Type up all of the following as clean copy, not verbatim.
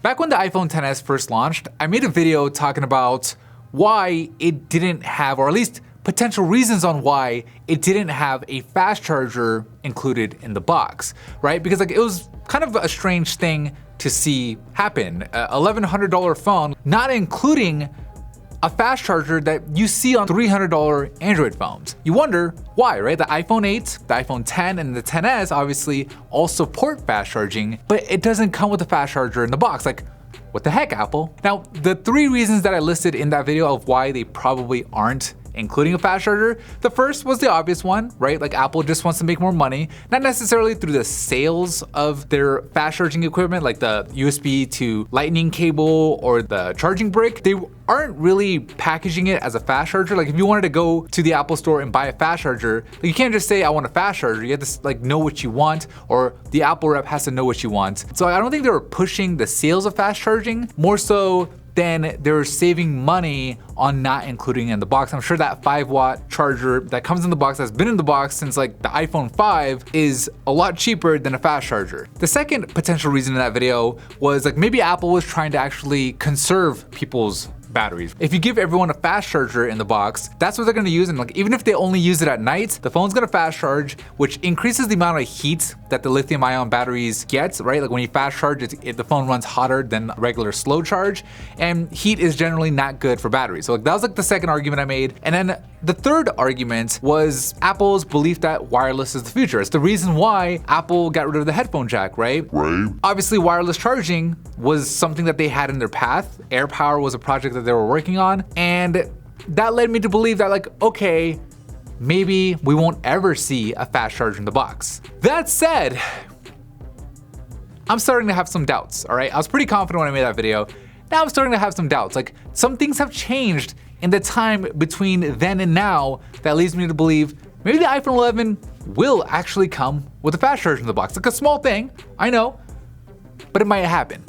Back when the iPhone XS first launched, I made a video talking about why it didn't have, or at least potential reasons on why it didn't have a fast charger included in the box, right? Because like it was kind of a strange thing to see happen. $1,100 phone, not including a fast charger that you see on $300 Android phones. You wonder why, right? The iPhone 8, the iPhone 10, and the XS obviously all support fast charging, but it doesn't come with a fast charger in the box. Like, what the heck, Apple? Now, the 3 reasons that I listed in that video of why they probably aren't including a fast charger, the first was the obvious one, right? Like Apple just wants to make more money, not necessarily through the sales of their fast charging equipment, like the USB to lightning cable or the charging brick. They aren't really packaging it as a fast charger. Like if you wanted to go to the Apple store and buy a fast charger, like you can't just say, I want a fast charger. You have to like know what you want, or the Apple rep has to know what you want. So I don't think they were pushing the sales of fast charging, more so then they're saving money on not including it in the box. I'm sure that 5-watt charger that comes in the box, that's been in the box since like the iPhone 5, is a lot cheaper than a fast charger. The second potential reason in that video was like maybe Apple was trying to actually conserve people's batteries. If you give everyone a fast charger in the box, that's what they're gonna use, and like even if they only use it at night, the phone's gonna fast charge, which increases the amount of heat that the lithium-ion batteries get, right? Like when you fast charge, the phone runs hotter than regular slow charge, and heat is generally not good for batteries. So like that was like the second argument I made. And then the third argument was Apple's belief that wireless is the future. It's the reason why Apple got rid of the headphone jack, right? Obviously, wireless charging was something that they had in their path. AirPower was a project that they were working on, and that led me to believe that like, okay, maybe we won't ever see a fast charger in the box. That said, I'm starting to have some doubts, all right? I was pretty confident when I made that video. Now I'm starting to have some doubts. Like some things have changed in the time between then and now that leads me to believe maybe the iPhone 11 will actually come with a fast charger in the box. Like a small thing, I know, but it might happen.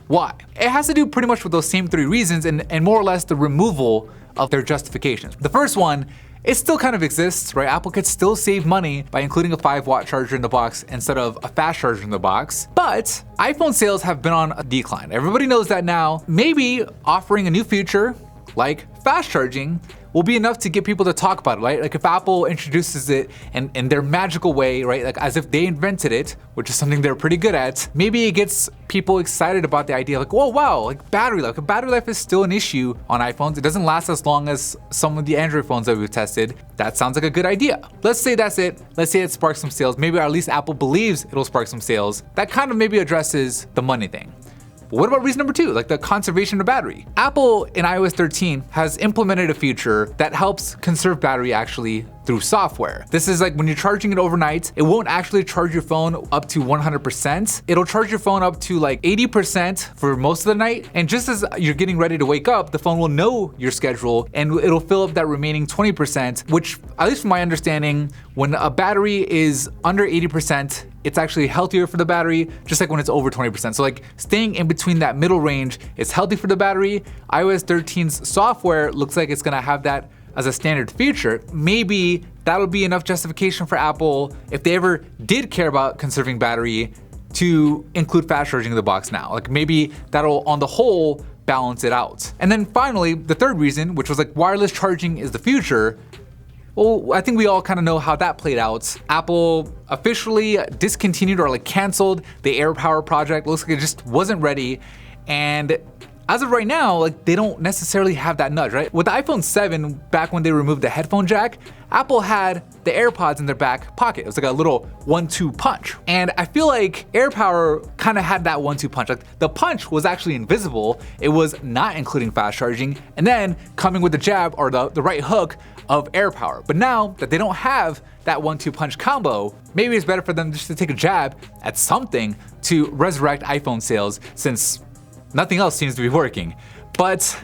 Why? It has to do pretty much with those same 3 reasons and more or less the removal of their justifications. The first one, it still kind of exists, right? Apple could still save money by including a 5-watt charger in the box instead of a fast charger in the box. But iPhone sales have been on a decline. Everybody knows that now. Maybe offering a new feature like fast charging will be enough to get people to talk about it, right? Like if Apple introduces it in their magical way, right? Like as if they invented it, which is something they're pretty good at, maybe it gets people excited about the idea like, whoa, wow, like battery life. Battery life is still an issue on iPhones. It doesn't last as long as some of the Android phones that we've tested. That sounds like a good idea. Let's say that's it. Let's say it sparks some sales. Maybe, or at least Apple believes it'll spark some sales. That kind of maybe addresses the money thing. But what about reason number 2, like the conservation of battery? Apple in iOS 13 has implemented a feature that helps conserve battery actually through software. This is like when you're charging it overnight, it won't actually charge your phone up to 100%. It'll charge your phone up to like 80% for most of the night. And just as you're getting ready to wake up, the phone will know your schedule and it'll fill up that remaining 20%, which at least from my understanding, when a battery is under 80%, it's actually healthier for the battery, just like when it's over 20%. So like staying in between that middle range is healthy for the battery. iOS 13's software looks like it's gonna have that as a standard feature. Maybe that'll be enough justification for Apple, if they ever did care about conserving battery, to include fast charging in the box now. Like maybe that'll on the whole balance it out. And then finally, the third reason, which was like wireless charging is the future. Well, I think we all kind of know how that played out. Apple officially discontinued or like canceled the AirPower project. Looks like it just wasn't ready. And as of right now, like they don't necessarily have that nudge, right? With the iPhone 7, back when they removed the headphone jack, Apple had the AirPods in their back pocket. It was like a little 1-2 punch. And I feel like AirPower kind of had that 1-2 punch. Like the punch was actually invisible. It was not including fast charging, and then coming with the jab or the right hook of AirPower. But now that they don't have that 1-2 punch combo, maybe it's better for them just to take a jab at something to resurrect iPhone sales, since nothing else seems to be working. But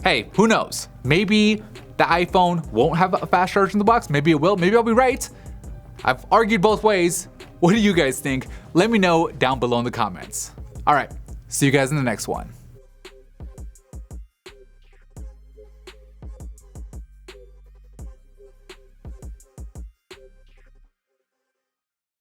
hey, who knows? Maybe the iPhone won't have a fast charge in the box. Maybe it will. Maybe I'll be right. I've argued both ways. What do you guys think? Let me know down below in the comments. All right, see you guys in the next one.